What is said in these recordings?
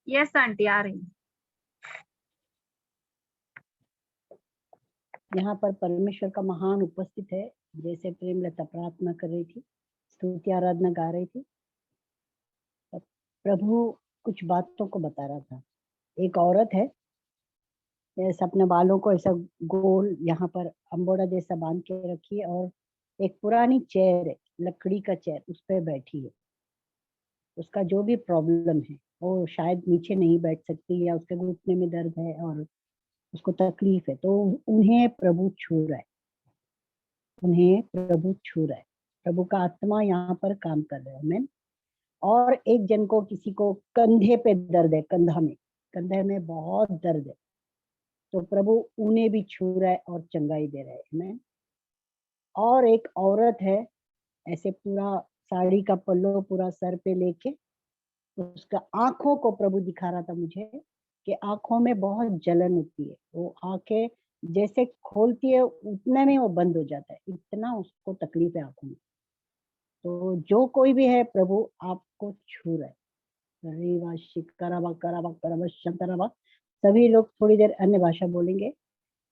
Yes aunty आ रही। यहाँ पर परमेश्वर का महान उपस्थित है। जैसे प्रेमलता प्रार्थना कर रही थी, स्तुति आराधना गा रही थी, प्रभु कुछ बातों को बता रहा था। एक औरत है, ऐसा अपने बालों को ऐसा गोल यहाँ पर अंबोड़ा जैसा बांध के रखी है और एक पुरानी चेयर है, लकड़ी का चेयर, उस पर बैठी है। उसका जो भी प्रॉब्लम है वो शायद नीचे नहीं बैठ सकती या उसके घुटने में दर्द है और उसको तकलीफ है, तो उन्हें प्रभु छू रहा है, उन्हें प्रभु छू रहा है। प्रभु का आत्मा यहाँ पर काम कर रहा है। आमीन। और एक जन को, किसी को कंधे पे दर्द है, कंधे में बहुत दर्द है, तो प्रभु उन्हें भी छू रहा है और चंगाई दे रहा है। आमीन। और एक औरत है, ऐसे पूरा साड़ी का पल्लो पूरा सर पे लेके, उसका आंखों को प्रभु दिखा रहा था मुझे कि आंखों में बहुत जलन होती है, वो आंखें जैसे खोलती है उतने में वो बंद हो जाता है, इतना उसको तकलीफ है आंखों में। तो जो कोई भी है, प्रभु आपको छू रहा है। सभी लोग थोड़ी देर अन्य भाषा बोलेंगे।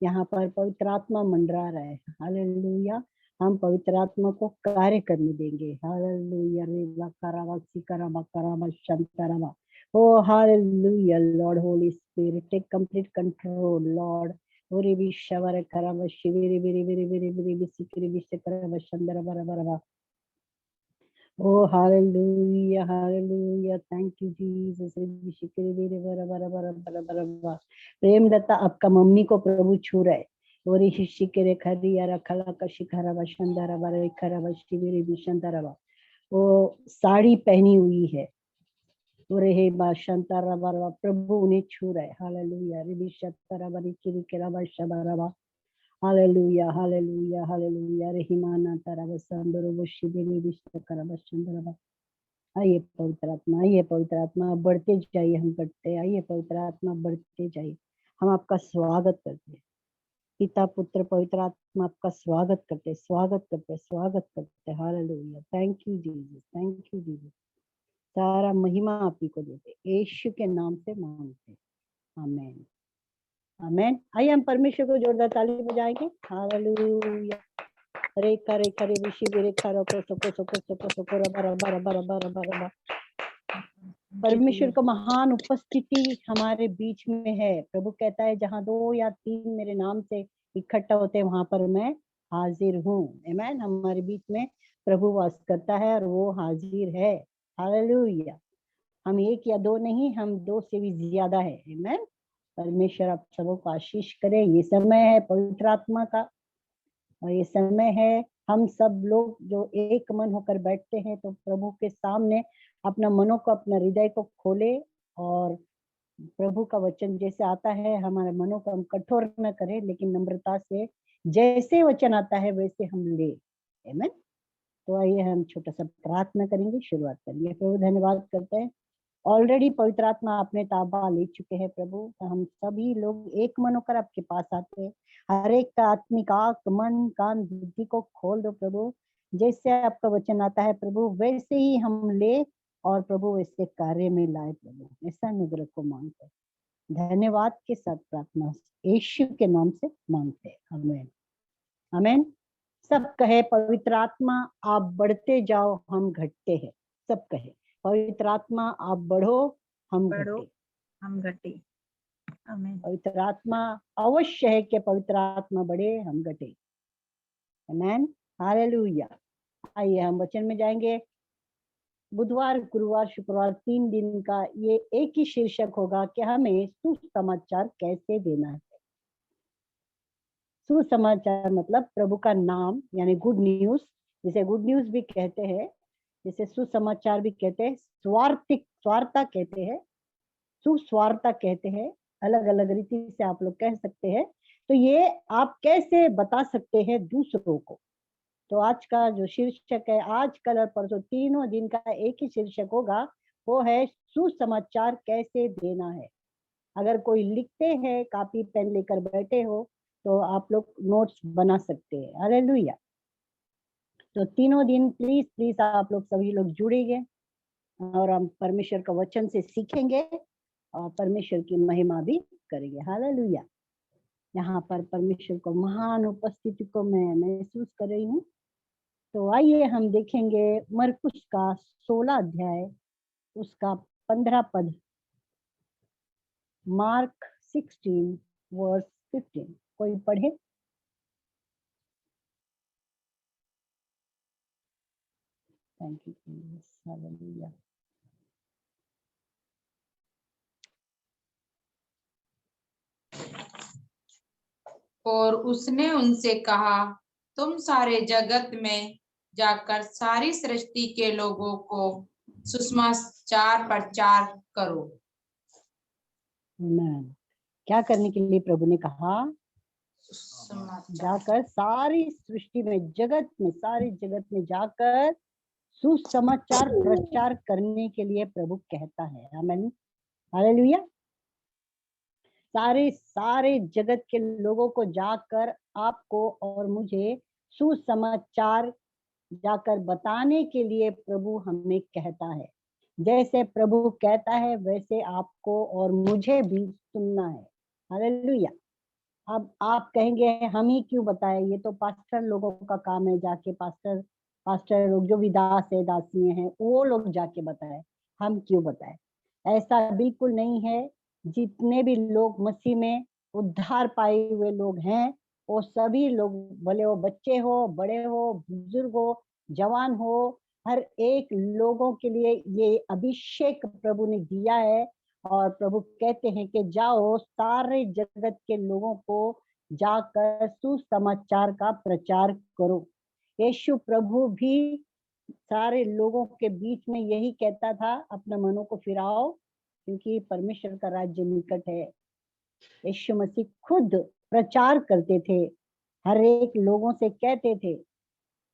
यहाँ पर पवित्र आत्मा मंडरा रहा है। हालेलुया। हम पवित्र आत्मा को कार्य करने देंगे। हालेलुया। रेवा करावा सिकरावा करावा शंतरावा। Oh hallelujah, Lord, Holy Spirit, take complete control, Lord. Ori vi shavara karava shiviri viri viri viri viri visikiri visakarava shandara bara bara bara. Oh hallelujah, hallelujah, thank you Jesus. विशिकरी viri bara bara bara bara bara bara. प्रेम लता आपका mummy को प्रभु छू रहा है। ओरी शिशिकरे खरिया रखला का shikhara वशंदरा bara खरा वशिविरी विशंदरा। वो साड़ी पहनी हुई है, प्रभु उन्हें छू रहा है। हालेलुया। Hallelujah hallelujah hallelujah. रहीमाना तरब संदरो वशिबिनी विश्वकरब चंद्रबा। आइए पवित्र आत्मा, आइए पवित्र आत्मा, बढ़ते जाइए, हम बढ़ते, आइए पवित्र आत्मा बढ़ते जाइए। हम आपका स्वागत करते हैं, पिता पुत्र पवित्र आत्मा आपका स्वागत करते, स्वागत करते, स्वागत करते। Hallelujah. Thank you Jesus, thank you Jesus. सारा महिमा आप ही को देते, यीशु के नाम से मांगते। आमेन, आमेन। आइए हम परमेश्वर को जोरदार ताली बजाएंगे। हालेलुया। रे करे करे विशी बिरे खरो को सको सको सको सको रबा रबा रबा रबा रबा रबा। परमेश्वर का महान उपस्थिति हमारे बीच में है। प्रभु कहता है जहाँ 2 या 3 मेरे नाम से इकट्ठा होते हैं वहां पर मैं हाजिर हूँ। आमेन। हमारे बीच में प्रभु वास करता है और वो हाजिर है। हालेलुया। हम 1 या 2 नहीं, हम 2 से भी ज्यादा है। आमेन। परमेश्वर आप सबको आशीष करे। ये समय है पवित्र आत्मा का, और ये समय है हम सब लोग जो एक मन होकर बैठते हैं तो प्रभु के सामने अपना मनों को, अपना हृदय को खोले और प्रभु का वचन जैसे आता है हमारे मनों को हम कठोर न करें, लेकिन नम्रता से जैसे वचन आता है वैसे हम ले। आमेन। तो आइए हम छोटा सा प्रार्थना करेंगे, शुरुआत करेंगे। प्रभु धन्यवाद करते हैं, ऑलरेडी पवित्र आत्मा आपने ताबा ले चुके हैं प्रभु। तो हम सभी लोग एक मन होकर आपके पास आते हैं। हर एक का आत्मिक आंख, मन, कान, बुद्धि को खोल दो प्रभु। जैसे आपका वचन आता है प्रभु वैसे ही हम ले और प्रभु वैसे कार्य में लाए प्रभु। ऐसा अनुग्रह को मांगते हैं, धन्यवाद के साथ प्रार्थना यीशु के नाम से मांगते हैं। आमीन, आमीन। सब कहे पवित्र आत्मा आप बढ़ते जाओ, हम घटते हैं। सब कहे पवित्र आत्मा आप बढ़ो, हम घटे, हम घटे। आमीन। पवित्र आत्मा अवश्य है कि पवित्र आत्मा बढ़े, हम घटे। आमीन। हालेलुया। आइए हम वचन में जाएंगे। बुधवार, गुरुवार, शुक्रवार 3 दिन का ये एक ही शीर्षक होगा कि हमें सुसमाचार कैसे देना है। सुसमाचार मतलब प्रभु का नाम, यानी गुड न्यूज, जिसे गुड न्यूज भी कहते हैं, जिसे सुसमाचार भी कहते हैं, स्वार्ता कहते हैं, सुस्वार्ता कहते हैं, अलग अलग रीति से आप लोग कह सकते हैं। तो ये आप कैसे बता सकते हैं दूसरों को। तो आज का जो शीर्षक है, आज कल और परसों तीनों दिन का एक ही शीर्षक होगा, वो है सुसमाचार कैसे देना है। अगर कोई लिखते हैं, कॉपी पेन लेकर बैठे हो तो आप लोग नोट्स बना सकते हैं। हालेलुया। तो तीनों दिन प्लीज प्लीज आप लोग सभी लोग जुड़ेंगे और हम परमेश्वर का वचन से सीखेंगे और परमेश्वर की महिमा भी करेंगे। हालेलुया। यहाँ पर परमेश्वर को महान उपस्थिति को मैं महसूस कर रही हूँ। तो आइए हम देखेंगे मरकुस का 16 अध्याय उसका 15 पद। Mark 16 verse 15। कोई पढ़े? Thank you Jesus. हालेलुया। और उसने उनसे कहा, तुम सारे जगत में जाकर सारी सृष्टि के लोगों को सुसमाचार प्रचार करो। आमीन। क्या करने के लिए प्रभु ने कहा? जाकर सारी सृष्टि में, जगत में, सारी जगत में जाकर सुसमाचार प्रचार करने के लिए प्रभु कहता है। आमीन। हालेलुया। सारे जगत के लोगों को जाकर आपको और मुझे सुसमाचार जाकर बताने के लिए प्रभु हमें कहता है। जैसे प्रभु कहता है वैसे आपको और मुझे भी सुनना है। हालेलुया। अब आप कहेंगे हम ही क्यों बताएं, ये तो पास्टर लोगों का काम है, जाके पास्टर लोग जो भी दास है, दासियां हैं, वो लोग जाके बताएं, हम क्यों बताएं? ऐसा बिल्कुल नहीं है। जितने भी लोग मसीह में उद्धार पाए हुए लोग हैं, वो सभी लोग, भले वो बच्चे हो, बड़े हो, बुजुर्ग हो, जवान हो, हर एक लोगों के लिए ये अभिषेक प्रभु ने दिया है। और प्रभु कहते हैं कि जाओ सारे जगत के लोगों को जाकर सुसमाचार का प्रचार करो। यीशु प्रभु भी सारे लोगों के बीच में यही कहता था, अपने मनों को फिराओ क्योंकि परमेश्वर का राज्य निकट है। यीशु मसीह खुद प्रचार करते थे, हर एक लोगों से कहते थे,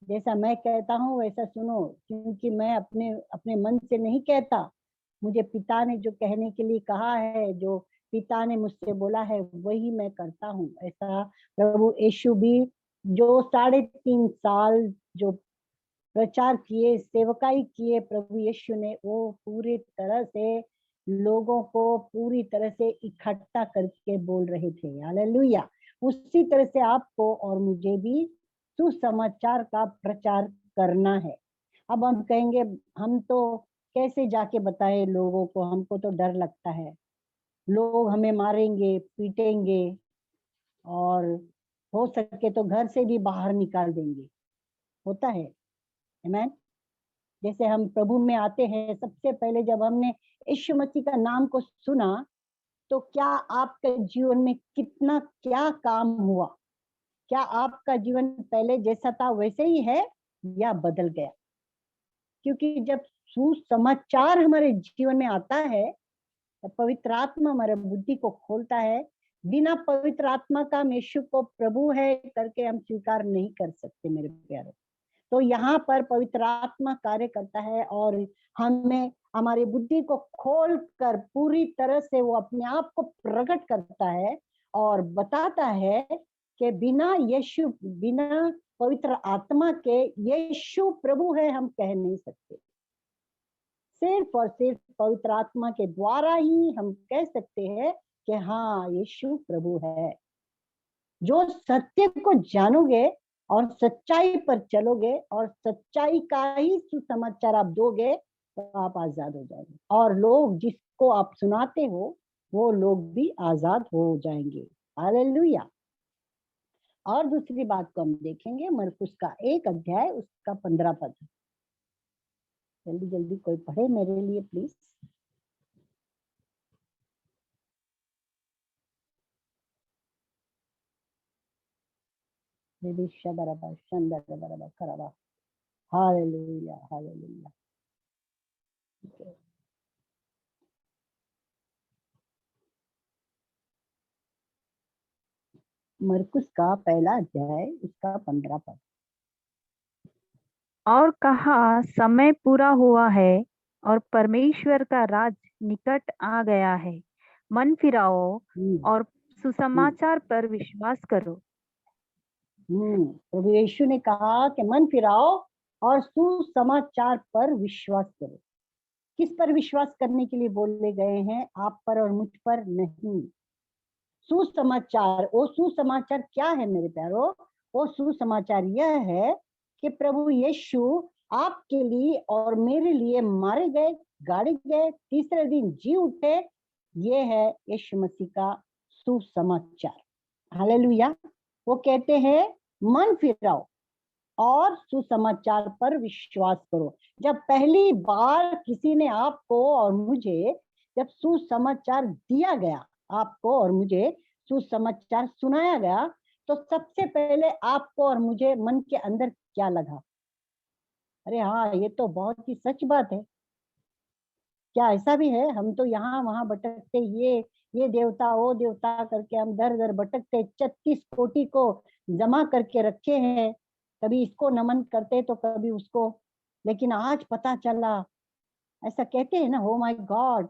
जैसा मैं कहता हूँ वैसा सुनो, क्योंकि मैं अपने मन से नहीं कहता, मुझे पिता ने जो कहने के लिए कहा है, जो पिता ने मुझसे बोला है वही मैं करता हूँ। ऐसा प्रभु यीशु भी जो 3.5 साल जो प्रचार किए, सेवकाई किए प्रभु यीशु ने, वो पूरी तरह से लोगों को पूरी तरह से इकट्ठा करके बोल रहे थे। हालेलुया। उसी तरह से आपको और मुझे भी सुसमाचार का प्रचार करना है। अब हम कहेंगे हम तो कैसे जाके बताए लोगों को, हमको तो डर लगता है, लोग हमें मारेंगे, पीटेंगे और हो सके तो घर से भी बाहर निकाल देंगे। होता है। आमीन। जैसे हम प्रभु में आते हैं, सबसे पहले जब हमने यीशु मसीह का नाम को सुना, तो क्या आपके जीवन में कितना क्या काम हुआ? क्या आपका जीवन पहले जैसा था वैसे ही है या बदल गया? क्योंकि जब सुसमाचार हमारे जीवन में आता है, तो पवित्र आत्मा हमारे बुद्धि को खोलता है। बिना पवित्र आत्मा का हम यीशु को प्रभु है करके हम स्वीकार नहीं कर सकते मेरे प्यारे। तो यहाँ पर पवित्र आत्मा कार्य करता है और हमें हमारी बुद्धि को खोल कर पूरी तरह से वो अपने आप को प्रकट करता है और बताता है कि बिना पवित्र आत्मा के यीशु प्रभु है हम कह नहीं सकते। सिर्फ और सिर्फ पवित्र आत्मा के द्वारा ही हम कह सकते हैं कि हाँ यीशु प्रभु है। जो सत्य को जानोगे और सच्चाई पर चलोगे और सच्चाई का ही सुसमाचार आप दोगे, तो आप आजाद हो जाएंगे और लोग जिसको आप सुनाते हो वो लोग भी आजाद हो जाएंगे। हालेलुया। और दूसरी बात को हम देखेंगे, मरकुस का 1 अध्याय उसका 15 पद। जल्दी जल्दी कोई पढ़े मेरे लिए प्लीज। Hallelujah hallelujah. मरकुस का पहला अध्याय उसका 15 पद। और कहा, समय पूरा हुआ है और परमेश्वर का राज निकट आ गया है। मन फिराओ और सुसमाचार पर विश्वास करो। प्रभु यीशु ने कहा कि मन फिराओ और सुसमाचार पर विश्वास करो। किस पर विश्वास करने के लिए बोले गए हैं? आप पर और मुझ पर नहीं। सुसमाचार, वो सुसमाचार क्या है मेरे प्यारो? वो सुसमाचार यह है कि प्रभु यीशु आपके लिए और मेरे लिए मारे गए, गाड़े गए, तीसरे दिन जी उठे। ये है यीशु मसीह का सुसमाचार। हालेलुया। वो कहते हैं मन फिराओ और सुसमाचार पर विश्वास करो। जब पहली बार किसी ने आपको और मुझे, जब सुसमाचार दिया गया, आपको और मुझे सुसमाचार सुनाया गया, तो सबसे पहले आपको और मुझे मन के अंदर क्या लगा? अरे हाँ, ये तो बहुत ही सच बात है। क्या ऐसा भी है? हम तो यहाँ वहां भटकते, ये देवता वो देवता करके हम दर दर भटकते, 36 कोटि को जमा करके रखे हैं, कभी इसको नमन करते तो कभी उसको। लेकिन आज पता चला, ऐसा कहते हैं ना, हो माय गॉड,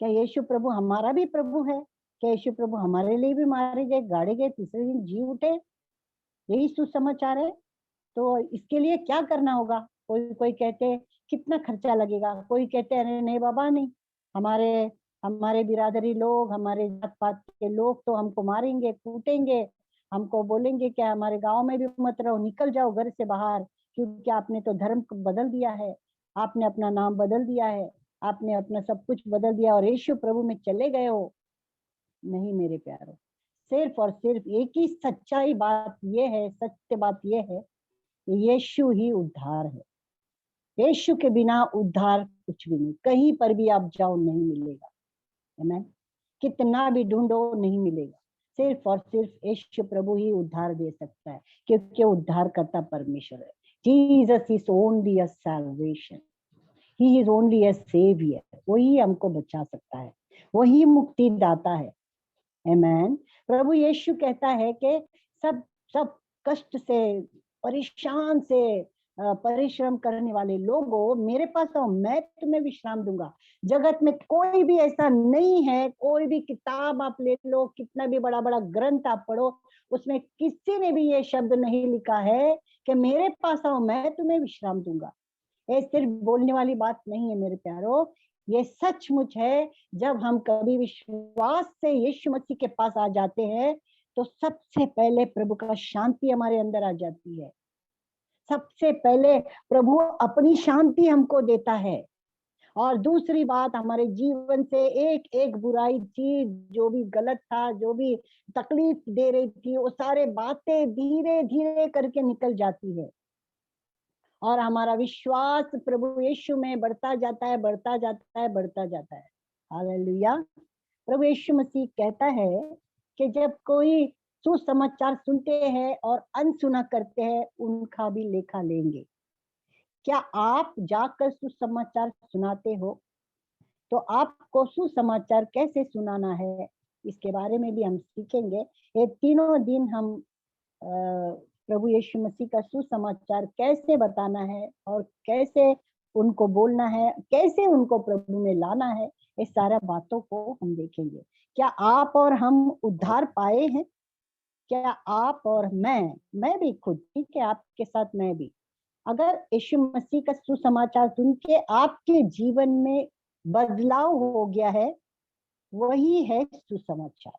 क्या यीशु प्रभु हमारा भी प्रभु है? क्या यीशु प्रभु हमारे लिए भी मारे गए, गाड़े गए, तीसरे दिन जी उठे? यही सुसमाचार है। तो इसके लिए क्या करना होगा? कोई कोई कहते कितना खर्चा लगेगा, कोई कहते अरे नहीं बाबा नहीं, हमारे हमारे बिरादरी लोग, हमारे जात पात के लोग तो हमको मारेंगे, कूटेंगे, हमको बोलेंगे कि हमारे गांव में भी मत रहो, निकल जाओ घर से बाहर, क्योंकि आपने तो धर्म को बदल दिया है, आपने अपना नाम बदल दिया है, आपने अपना सब कुछ बदल दिया और यीशु प्रभु में चले गए हो। नहीं मेरे प्यारों, सिर्फ और सिर्फ एक ही सच्चाई बात ये है, सत्य बात ये है, यीशु ही उद्धार है। यीशु के बिना उद्धार कुछ भी नहीं, कहीं पर भी आप जाओ नहीं मिलेगा। आमीन। कितना भी ढूंढो नहीं मिलेगा। सिर्फ और सिर्फ यीशु प्रभु ही उद्धार दे सकता है, क्योंकि उद्धार करता परमेश्वर है। Jesus is only a salvation, he is only a saviour. वही हमको बचा सकता है, वही मुक्ति दाता है। आमीन। प्रभु यीशु कहता है कि सब सब कष्ट से, परेशान से, परिश्रम करने वाले लोगों मेरे पास आओ, मैं तुम्हें विश्राम दूंगा। जगत में कोई भी ऐसा नहीं है, कोई भी किताब आप ले लो, कितना भी बड़ा बड़ा ग्रंथ आप पढ़ो, उसमें किसी ने भी ये शब्द नहीं लिखा है कि मेरे पास आओ मैं तुम्हें विश्राम दूंगा। ये सिर्फ बोलने वाली बात नहीं है मेरे प्यारो, ये सचमुच है। जब हम कभी विश्वास से यीशु मसीह के पास आ जाते हैं, तो सबसे पहले प्रभु का शांति हमारे अंदर आ जाती है। सबसे पहले प्रभु अपनी शांति हमको देता है, और दूसरी बात, हमारे जीवन से एक एक बुराई चीज, जो भी गलत था, जो भी तकलीफ दे रही थी, वो सारे बातें धीरे धीरे करके निकल जाती है, और हमारा विश्वास प्रभु यीशु में बढ़ता जाता है, बढ़ता जाता है, बढ़ता जाता है। हालेलुया। प्रभु यीशु मसीह कहता है कि जब कोई सुसमाचार सुनते हैं और अनसुना करते हैं, उनका भी लेखा लेंगे। क्या आप जाकर सुसमाचार सुनाते हो? तो आपको सुसमाचार कैसे सुनाना है, इसके बारे में भी हम सीखेंगे। ये तीनों दिन हम प्रभु यीशु मसीह का सुसमाचार कैसे बताना है, और कैसे उनको बोलना है, कैसे उनको प्रभु में लाना है, इस सारा बातों को हम देखेंगे। क्या आप और हम उद्धार पाए हैं? क्या आप और मैं भी खुद, ठीक है, आपके साथ मैं भी, अगर यीशु मसीह का सुसमाचार सुन के आपके जीवन में बदलाव हो गया है, वही है सुसमाचार।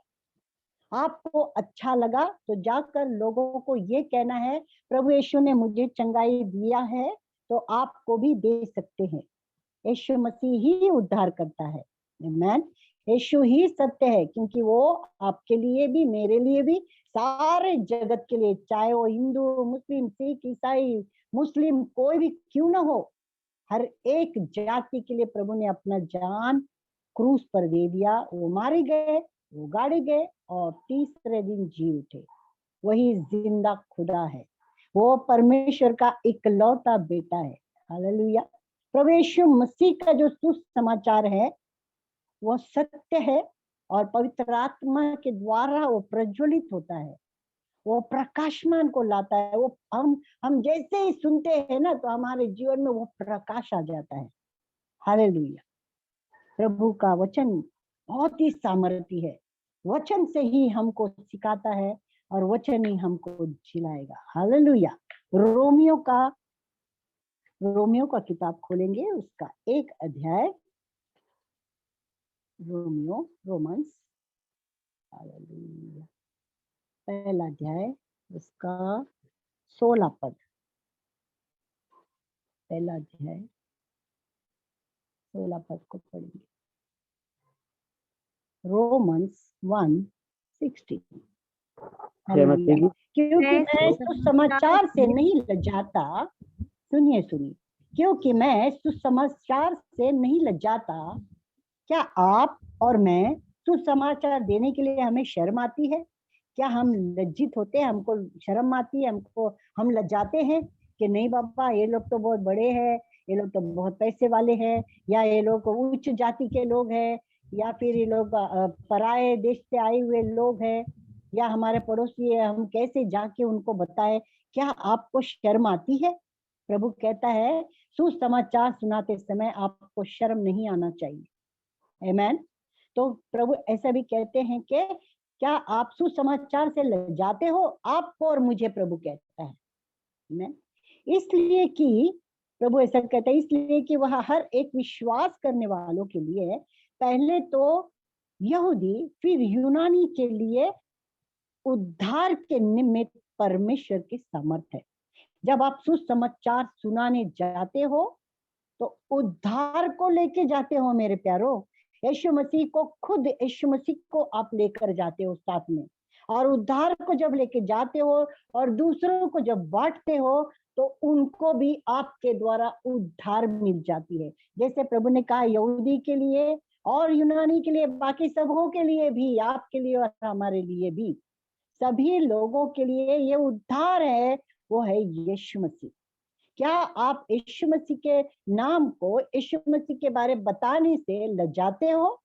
आपको अच्छा लगा तो जाकर लोगों को ये कहना है, प्रभु यीशु ने मुझे चंगाई दिया है, तो आपको भी दे सकते हैं। यीशु मसीह ही उद्धार करता है। आमीन। यीशु ही सत्य है, क्योंकि वो आपके लिए भी, मेरे लिए भी, सारे जगत के लिए, चाहे वो हिंदू, मुस्लिम, सिख, ईसाई, मुस्लिम कोई भी क्यों ना हो, हर एक जाति के लिए प्रभु ने अपना जान क्रूस पर दे दिया। वो मारे गए, वो गाड़े गए, और तीसरे दिन जी उठे। वही जिंदा खुदा है, वो परमेश्वर का इकलौता बेटा है। हालेलुया। प्रभु यीशु मसीह का जो सुसमाचार है वो सत्य है, और पवित्र आत्मा के द्वारा वो प्रज्वलित होता है, वो प्रकाशमान को लाता है। वो हम जैसे ही सुनते हैं ना, तो हमारे जीवन में वो प्रकाश आ जाता है। हालेलुया। प्रभु का वचन बहुत ही सामर्थी है, वचन से ही हमको सिखाता है, और वचन ही हमको जिलाएगा। हालेलुया। रोमियो का किताब खोलेंगे, उसका 1 अध्याय, रोमन्स, हालेलुया, पहला अध्याय, उसका 16 पद, पहला अध्याय 16 पद को पढ़ेंगे। रोमन्स 1:16। क्योंकि मैं सुसमाचार से नहीं लजाता, सुनिए, क्योंकि मैं सुसमाचार से नहीं लजाता। क्या आप और मैं सुसमाचार देने के लिए हमें शर्म आती है? क्या हम लज्जित होते हैं? हमको शर्म आती है? हम लज्जाते हैं कि नहीं बाबा, ये लोग तो बहुत बड़े हैं, ये लोग तो बहुत पैसे वाले हैं, या ये लोग उच्च जाति के लोग हैं, या फिर ये लोग पराये देश से आए हुए लोग हैं, या हमारे पड़ोसी है, हम कैसे जाके उनको बताएं? क्या आपको शर्म आती है? प्रभु कहता है सुसमाचार सुनाते समय आपको शर्म नहीं आना चाहिए। आमेन। तो प्रभु ऐसा भी कहते हैं कि क्या आप सुसमाचार से लजाते हो? आपको और मुझे प्रभु कहता है। आमेन। इसलिए कि प्रभु ऐसा कहता है, इसलिए कि वह हर एक विश्वास करने वालों के लिए, पहले तो यहूदी फिर यूनानी के लिए उद्धार के निमित्त परमेश्वर की सामर्थ है। जब आप सुसमाचार सुनाने जाते हो तो उद्धार को लेके जाते हो मेरे प्यारो। यीशु मसीह को, खुद यीशु मसीह को आप लेकर जाते हो साथ में, और उद्धार को जब लेके जाते हो और दूसरों को जब बांटते हो तो उनको भी आपके द्वारा उद्धार मिल जाती है। जैसे प्रभु ने कहा यहूदी के लिए और यूनानी के लिए, बाकी सबों के लिए भी, आपके लिए और हमारे लिए भी, सभी लोगों के लिए ये उद्धार है, वो है यीशु मसीह। क्या आप यीशु मसीह के नाम को, यीशु मसीह के बारे बताने से लजाते हो?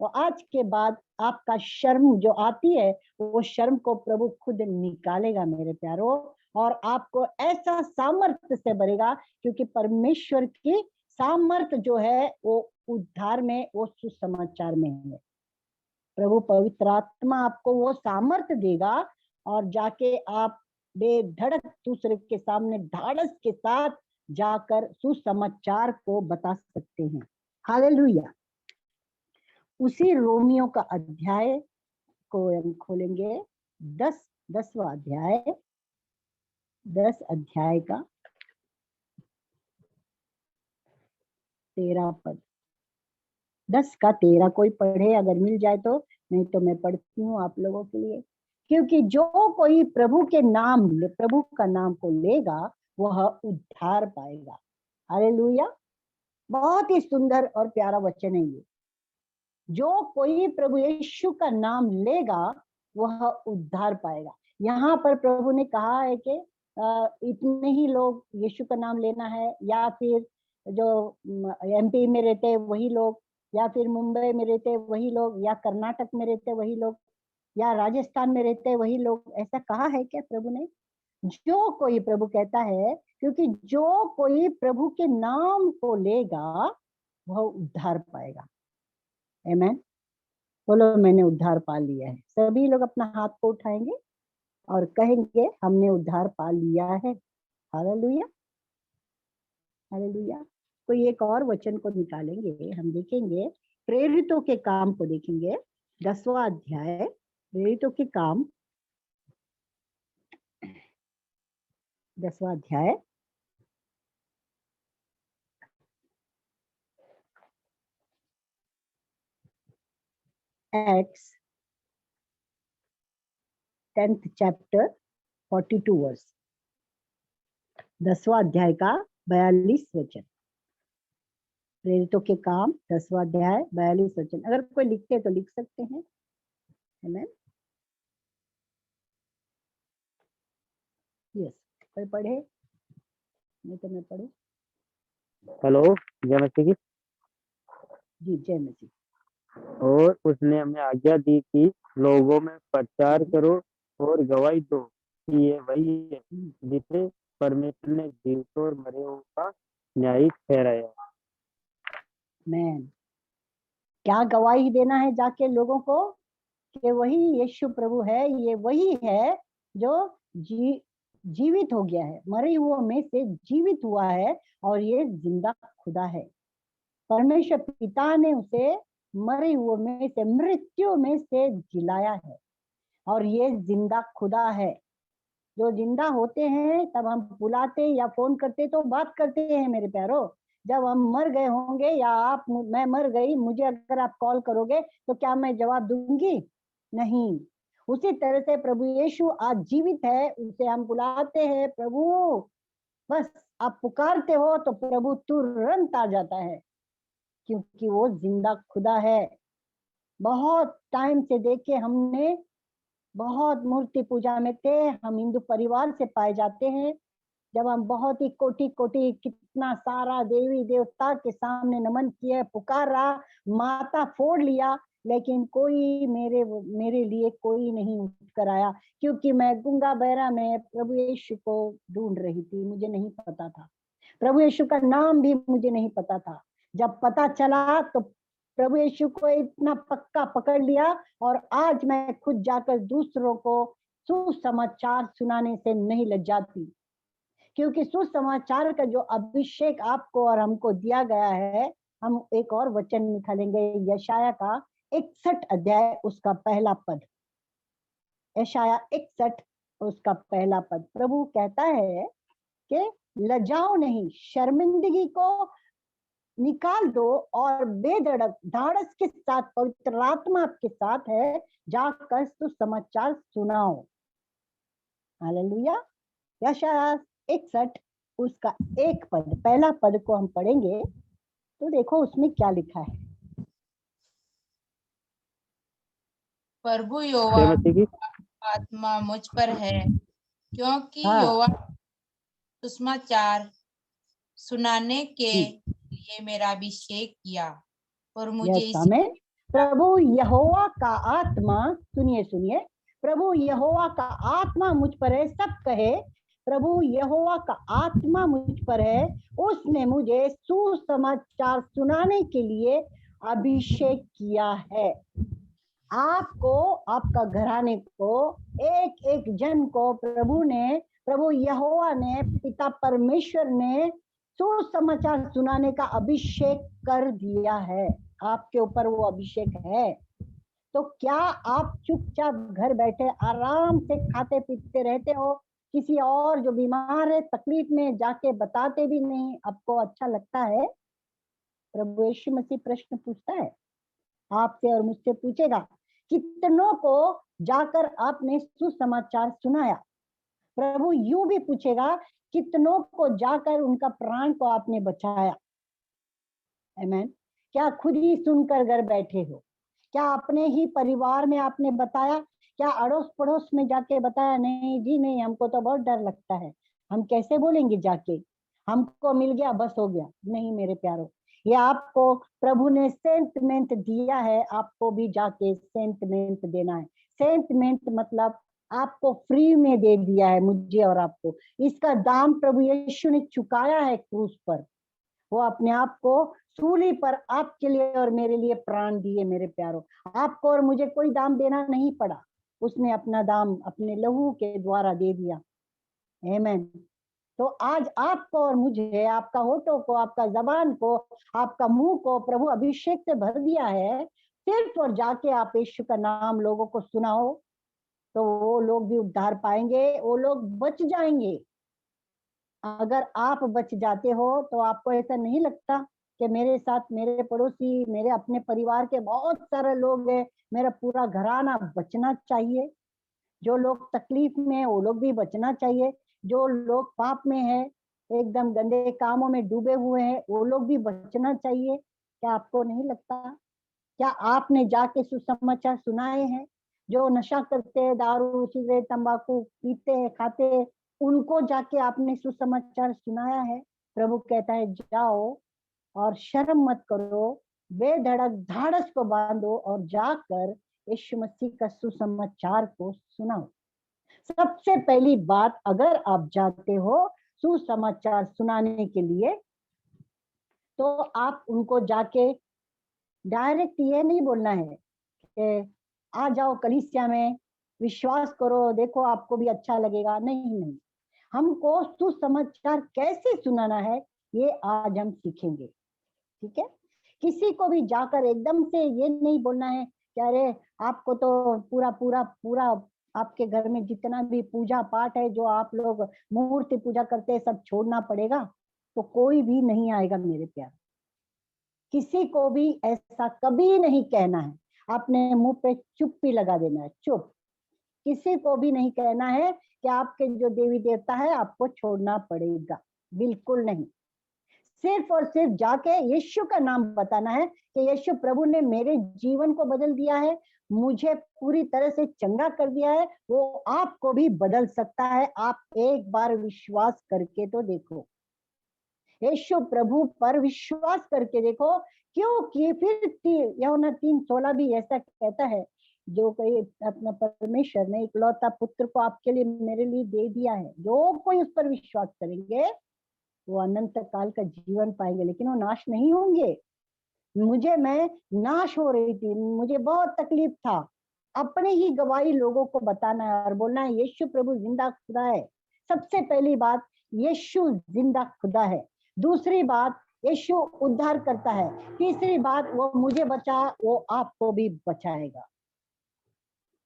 तो आज के बाद आपका शर्म जो आती है, वो शर्म को प्रभु खुद निकालेगा मेरे प्यारो, और आपको ऐसा सामर्थ्य से भरेगा, क्योंकि परमेश्वर की सामर्थ्य जो है वो उद्धार में, वो सुसमाचार में है। प्रभु पवित्र आत्मा आपको वो सामर्थ्य देगा, और जाके आप बेधड़क दूसरे के सामने ढाढ़स के साथ जाकर सुसमाचार को बता सकते हैं। हालेलुया। उसी रोमियो का अध्याय को हम खोलेंगे, 10वां अध्याय, 10 अध्याय का 13 पद, 10 का 13 कोई पढ़े अगर मिल जाए तो, नहीं तो मैं पढ़ती हूँ आप लोगों के लिए। क्योंकि जो कोई प्रभु के नाम, प्रभु का नाम को लेगा वह उद्धार पाएगा। हालेलुया। बहुत ही सुंदर और प्यारा वचन है ये। जो कोई प्रभु यीशु का नाम लेगा वह उद्धार पाएगा। यहाँ पर प्रभु ने कहा है कि इतने ही लोग यीशु का नाम लेना है, या फिर जो MP में रहते वही लोग, या फिर मुंबई में रहते वही लोग, या कर्नाटक में रहते वही लोग, या राजस्थान में रहते वही लोग, ऐसा कहा है क्या प्रभु ने? जो कोई, प्रभु कहता है, क्योंकि जो कोई प्रभु के नाम को लेगा वह उद्धार पाएगा। आमेन। बोलो मैंने उद्धार पा लिया है। सभी लोग अपना हाथ को उठाएंगे और कहेंगे हमने उद्धार पा लिया है। Hallelujah, hallelujah. कोई एक और वचन को निकालेंगे, हम देखेंगे प्रेरितों के काम को देखेंगे, 10वां अध्याय, प्रेरितों के काम, 10वां अध्याय, एक्ट्स 10th चैप्टर 42 वर्स, 10वां अध्याय का 42 वचन। प्रेरितों के काम 10वां अध्याय 42 वचन। अगर कोई लिखते तो लिख सकते हैं। आमेन। यस, कोई पढ़े? नहीं तो मैं पढ़ू। हेलो, जय मसीह की। जी, जय मसीह। और उसने हमें आज्ञा दी कि लोगों में प्रचार करो और गवाही दो कि ये वही है जिसे परमेश्वर ने जीवितों और मरे का न्यायी ठहराया। मैन, क्या गवाही देना है जाके लोगों को कि वही यीशु प्रभु है, ये वही है जो जीवित हो गया है, मरे हुओं में से जीवित हुआ है और ये जिंदा खुदा है। परमेश्वर पिता ने उसे मरे हुओं में से, मृत्यु में से जिलाया है और ये जिंदा खुदा है। जो जिंदा होते हैं तब हम बुलाते या फोन करते तो बात करते हैं मेरे प्यारो। जब हम मर गए होंगे या आप, मैं मर गई, मुझे अगर आप कॉल करोगे तो क्या मैं जवाब दूंगी? नहीं। उसी तरह से प्रभु यीशु आज जीवित है, उसे हम बुलाते हैं प्रभु, बस आप पुकारते हो तो प्रभु तुरंत आ जाता है, क्योंकि वो जिंदा खुदा है। बहुत टाइम से देखे हमने, बहुत मूर्ति पूजा में थे हम, हिंदू परिवार से पाए जाते हैं। जब हम बहुत ही कोटि कोटि कितना सारा देवी देवता के सामने नमन किया, पुकारा, माथा फोड़ लिया, लेकिन कोई मेरे लिए कोई नहीं उठ कर आया, क्योंकि मैं गूंगा बहरा में प्रभु यीशु को ढूंढ रही थी। मुझे नहीं पता था, प्रभु यीशु का नाम भी मुझे नहीं पता था। जब पता चला तो प्रभु यीशु को इतना पक्का पकड़ लिया और आज मैं खुद जाकर दूसरों को सुसमाचार सुनाने से नहीं लज्जाती, क्योंकि सुसमाचार का जो अभिषेक आपको और हमको दिया गया है। हम एक और वचन निकालेंगे, यशाया का 61 अध्याय उसका पहला पद। यशाया 61 उसका पहला पद। प्रभु कहता है कि लजाओ नहीं, शर्मिंदगी को निकाल दो और बेधड़क धाड़स के साथ, पवित्र आत्मा आपके साथ है, जाकर सुसमाचार सुनाओ। हालेलुया। यशाया 61 उसका एक पद, पहला पद को हम पढ़ेंगे तो देखो उसमें क्या लिखा है। प्रभु यहोवा मसीह की आत्मा मुझ पर है, क्योंकि हाँ। यहोवा सुसमाचार सुनाने के लिए मेरा अभिषेक किया और मुझे यस आमीन। प्रभु यहोवा का आत्मा, सुनिए सुनिए, प्रभु यहोवा का आत्मा मुझ पर है। सब कहे प्रभु यहोवा का आत्मा मुझ पर है, उसने मुझे सुसमाचार सुनाने के लिए अभिषेक किया है। आपको, आपका घराने को, एक एक जन को प्रभु यहोवा ने, पिता परमेश्वर ने सुसमाचार सुनाने का अभिषेक कर दिया है। आपके ऊपर वो अभिषेक है। तो क्या आप चुपचाप घर बैठे आराम से खाते पीते रहते हो, किसी और जो बीमार है तकलीफ में जाके बताते भी नहीं, आपको अच्छा लगता है? प्रभु यीशु मसीह प्रश्न पूछता है आपसे और मुझसे, पूछेगा कितनों को जाकर आपने सुसमाचार सुनाया? प्रभु यूं भी पूछेगा कितनों को जाकर उनका प्राण को आपने बचाया? आमीन। क्या खुद ही सुनकर घर बैठे हो? क्या अपने ही परिवार में आपने बताया? क्या अड़ोस पड़ोस में जाके बताया? नहीं जी नहीं, हमको तो बहुत डर लगता है, हम कैसे बोलेंगे जाके, हमको मिल गया बस हो गया। नहीं मेरे प्यारो, ये आपको प्रभु ने सेंटमेंट दिया है, आपको भी जाके सेंटमेंट देना है। सेंटमेंट मतलब आपको फ्री में दे दिया है, मुझे और आपको। इसका दाम प्रभु यीशु ने चुकाया है क्रूस पर। वो अपने आप को सूली पर आपके लिए और मेरे लिए प्राण दिए। मेरे प्यारो, आपको और मुझे कोई दाम देना नहीं पड़ा, उसने अपना दाम अपने लहू के द्वारा दे दिया। आमीन। तो आज आपको और मुझे, आपका होठों को, आपका जबान को, आपका मुंह को प्रभु अभिषेक से भर दिया है। सिर्फ और जाके आप यीशु का नाम लोगों को सुनाओ तो वो लोग भी उद्धार पाएंगे, वो लोग बच जाएंगे। अगर आप बच जाते हो तो आपको ऐसा नहीं लगता कि मेरे साथ मेरे पड़ोसी, मेरे अपने परिवार के बहुत सारे लोग हैं, मेरा पूरा घराना बचना चाहिए? जो लोग तकलीफ में हैं वो लोग भी बचना चाहिए। जो लोग पाप में है, एकदम गंदे कामों में डूबे हुए हैं, वो लोग भी बचना चाहिए। क्या आपको नहीं लगता? क्या आपने जाके सुसमाचार सुनाए हैं? जो नशा करते हैं, दारू सिगरेट तंबाकू पीते हैं, खाते हैं, उनको जाके आपने सुसमाचार सुनाया है? प्रभु कहता है जाओ और शर्म मत करो, बेधड़क धाड़स को बांधो और जाकर यीशु मसीह का सुसमाचार को सुनाओ। सबसे पहली बात, अगर आप जाते हो सुसमाचार सुनाने के लिए तो आप उनको जाके डायरेक्ट ये नहीं बोलना है कि आ जाओ कलीसिया में, विश्वास करो, देखो आपको भी अच्छा लगेगा। नहीं नहीं, हमको सुसमाचार कैसे सुनाना है ये आज हम सीखेंगे। ठीक है, किसी को भी जाकर एकदम से ये नहीं बोलना है कि अरे आपको तो पूरा पूरा पूरा आपके घर में जितना भी पूजा पाठ है, जो आप लोग मूर्ति पूजा करते हैं, सब छोड़ना पड़ेगा। तो कोई भी नहीं आएगा मेरे प्यार। किसी को भी ऐसा कभी नहीं कहना है। अपने मुंह पे चुप्पी लगा देना है, चुप। किसी को भी नहीं कहना है कि आपके जो देवी देवता है आपको छोड़ना पड़ेगा, बिल्कुल नहीं। सिर्फ और सिर्फ जाके यीशु का नाम बताना है कि यीशु प्रभु ने मेरे जीवन को बदल दिया है, मुझे पूरी तरह से चंगा कर दिया है, वो आपको भी बदल सकता है। आप एक बार विश्वास करके तो देखो, यीशु प्रभु पर विश्वास करके देखो। क्योंकि फिर यूहन्ना 3:16 भी ऐसा कहता है, जो कोई अपना परमेश्वर ने इकलौता पुत्र को आपके लिए मेरे लिए दे दिया है, जो कोई उस पर विश्वास करेंगे वो अनंत काल का जीवन पाएंगे, लेकिन वो नाश नहीं होंगे। मैं नाश हो रही थी, मुझे बहुत तकलीफ था। अपने ही गवाही लोगों को बताना है और बोलना है यीशु प्रभु जिंदा खुदा है। सबसे पहली बात, यीशु जिंदा खुदा है। दूसरी बात, यीशु उद्धार करता है। तीसरी बात, वो मुझे बचा, वो आपको भी बचाएगा।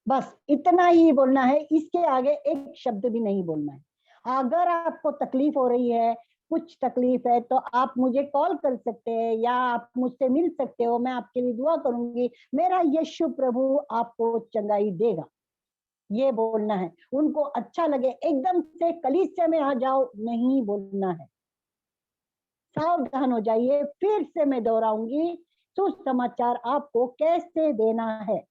बस इतना ही बोलना है, इसके आगे एक शब्द भी नहीं बोलना है। अगर आपको तकलीफ हो रही है, कुछ तकलीफ है, तो आप मुझे कॉल कर सकते हैं या आप मुझसे मिल सकते हो, मैं आपके लिए दुआ करूंगी। मेरा यीशु प्रभु आपको चंगाई देगा, ये बोलना है। उनको अच्छा लगे, एकदम से कलीसिया में आ जाओ नहीं बोलना है। सावधान हो जाइए। फिर से मैं दोहराऊंगी, सुसमाचार आपको कैसे देना है।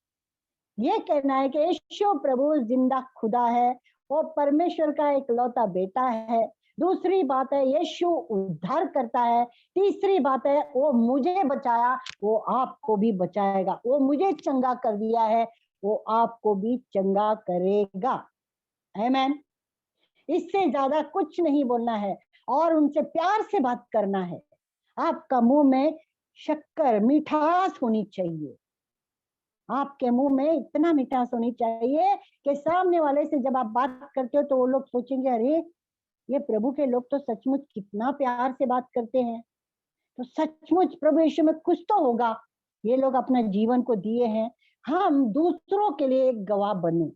ये कहना है कि यीशु प्रभु जिंदा खुदा है, वो परमेश्वर का इकलौता बेटा है। दूसरी बात है, यीशु उद्धार करता है। तीसरी बात है, वो मुझे बचाया, वो आपको भी बचाएगा। वो मुझे चंगा कर दिया है, वो आपको भी चंगा करेगा। आमीन। इससे ज्यादा कुछ नहीं बोलना है और उनसे प्यार से बात करना है। आपका मुंह में शक्कर, मिठास होनी चाहिए। आपके मुंह में इतना मिठास होनी चाहिए कि सामने वाले से जब आप बात करते हो तो वो लोग सोचेंगे, अरे ये प्रभु के लोग तो सचमुच कितना प्यार से बात करते हैं, तो सचमुच प्रभु यीशु में कुछ तो होगा, ये लोग अपना जीवन को दिए हैं। हम दूसरों के लिए एक गवाह बने।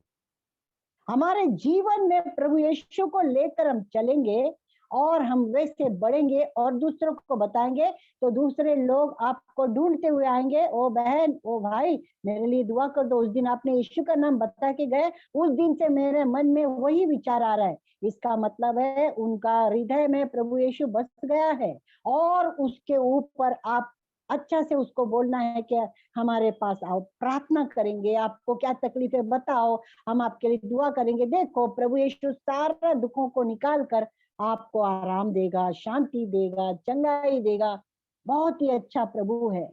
हमारे जीवन में प्रभु यीशु को लेकर हम चलेंगे और हम वैसे बढ़ेंगे और दूसरों को बताएंगे, तो दूसरे लोग आपको ढूंढते हुए आएंगे, ओ बहन, ओ भाई, मेरे लिए दुआ कर दो। उस दिन आपने यीशु का नाम बता के गए, उस दिन से मेरे मन में वही विचार आ रहा है। इसका मतलब है उनका हृदय में प्रभु यीशु बस गया है। और उसके ऊपर आप अच्छा से उसको बोलना है कि हमारे पास आओ, प्रार्थना करेंगे, आपको क्या तकलीफ है बताओ, हम आपके लिए दुआ करेंगे। देखो प्रभु यीशु सारा दुखों को निकाल कर आपको आराम देगा, शांति देगा, चंगाई देगा। बहुत ही अच्छा प्रभु है।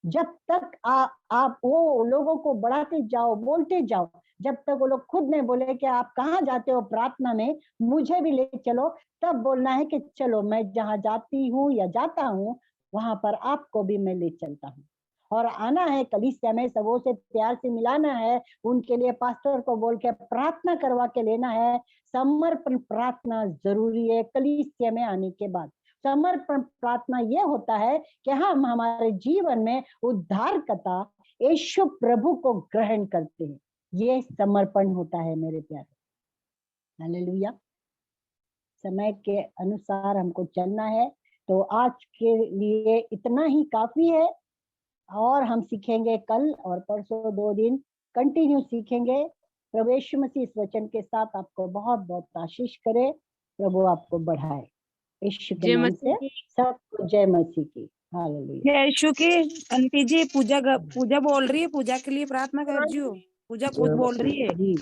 जब तक आप वो लोगों को बढ़ाते जाओ, बोलते जाओ, जब तक वो लोग खुद नहीं बोले कि आप कहाँ जाते हो प्रार्थना में, मुझे भी ले चलो, तब बोलना है कि चलो मैं जहाँ जाती हूँ या जाता हूँ वहां पर आपको भी मैं ले चलता हूँ। और आना है कलीसिया में, सबों से प्यार से मिलाना है, उनके लिए पास्टर को बोल के प्रार्थना करवा के लेना है। समर्पण प्रार्थना जरूरी है कलीसिया में आने के बाद। समर्पण प्रार्थना ये होता है कि हम हमारे जीवन में उद्धारकर्ता यीशु प्रभु को ग्रहण करते हैं। ये समर्पण होता है मेरे प्यारे। हालेलुया। समय के अनुसार हमको चलना है, तो आज के लिए इतना ही काफी है। और हम सीखेंगे कल और परसों 2 दिन कंटिन्यू सीखेंगे। प्रभु यीशु मसीह इस वचन के साथ आपको बहुत बहुत आशीष करे, प्रभु आपको बढ़ाए। यीशु के नाम से सबको जय मसीह की। हालेलुया। यीशु की आंटी जी पूजा बोल रही है, पूजा के लिए प्रार्थना कर जी। पूजा खुद बोल रही है। जी